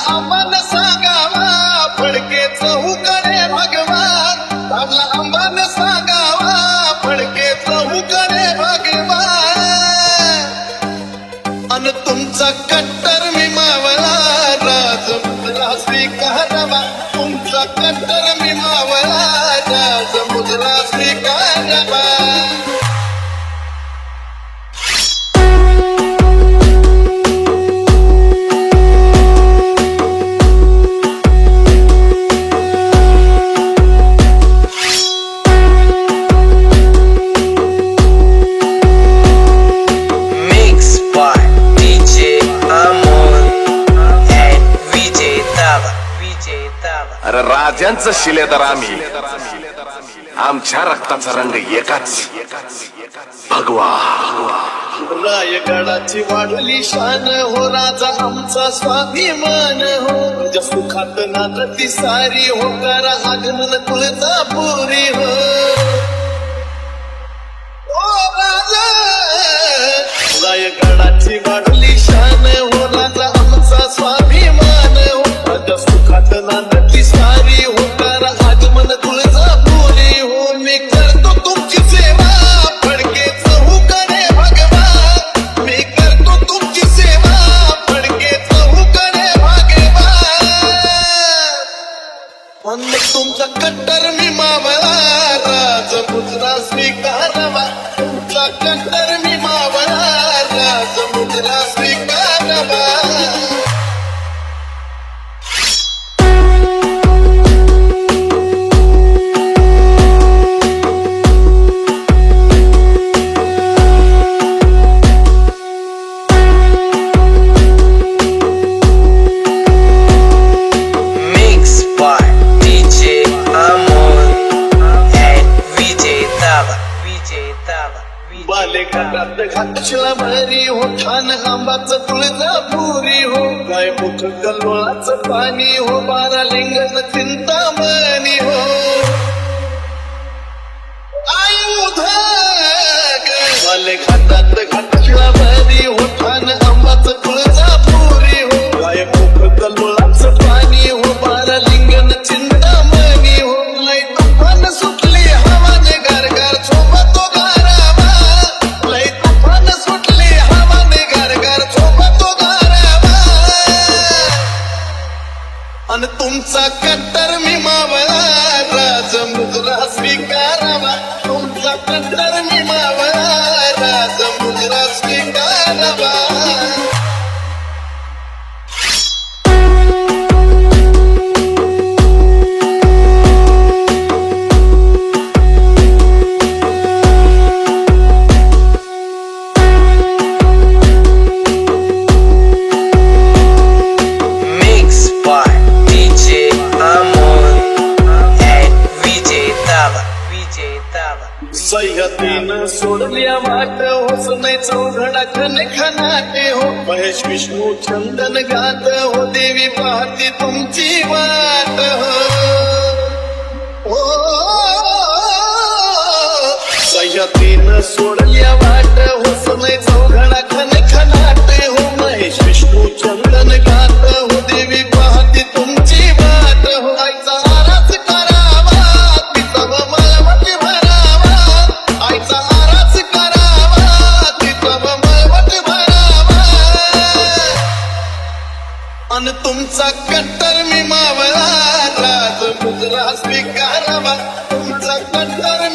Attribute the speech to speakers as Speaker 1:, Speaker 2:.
Speaker 1: आव्हान सांगावा फडके चहूकडे भगवान, आपला आव्हान सांगावा फडके चहूकडे भगवान. अन तुमचा कट्टर मी मावळा राजमुद्रा स्वीकारावा, तुमचा कट्टर मी मावळा राजमुद्रा स्वीकारावा.
Speaker 2: अरे राजांचं शिलेदार आम्ही, आमच्या रक्ताचा रंग एकाच भगवा.
Speaker 1: रायगडाची वाढली शान हो राजा आमचा स्वाभिमान हो, तुझ्या सुखात नांदती सारी हो करा आगमन तुळजापुरी हो. ओ राजा रायगडाची वाढली शान हो राजा आमचा स्वाभिमान हो, तुझ्या सुखात नांदती सारी हो करा आगमन तुळजापुरी हो. मी करतो तुमची सेवा फडके चहूकडे भगवान, मी करतो तुमची सेवा फडके चहूकडे भगवान. पण तुमचा कट्टर मी मावळा राजमुद्रा स्वीकारावा, तुमचा कट्टर मी मावळा राजमुद्रा स्वीकारावा. बालेघाटात घातला भरी हो ठाण आंबाचं तुळजापुरी हो, काय मुख कल्लोळाचं पाणी हो, बारा लिंगण चिंतामणी हो. आयुध बालेघाटात घातला भरी हो ठाण आंबाचं तुळजापुरी हो, काय मुख कल्लोळाचं पाणी हो, बारा लिंगण चिंतामणी हो. लय तुफान सुटली हवाने गारगार सोबतो गारावा, लय तुफान सुटली हवाने गारगार सोबतो गारावा. अन तुमचा कट्टर मी मावळा राजमुद्रा स्वीकारावा, तुमचा कट्टर मी मावळा राजमुद्रा स्वीकारावा. सह्याद्रीनं सोडल्या वाट होस नाही चौघडा खन खनाटे हो, महेश विष्णू चंदन गात हो, देवी पाहती तुमची वाट हो. सह्याद्रीनं सोडल्या वाट होस नाही चौघडा खन खनाटे हो, महेश विष्णू चंदन गात हो, देवी पाहती तुमची वाट हो. आईचा आरास करावा तिचा मळवट भरावा, आईचा आरास करावा तिचा मळवट भरावा. अन तुमचा कट्टर मी मावळा राजमुद्रा स्वीकारावा, तुमचा कट्टर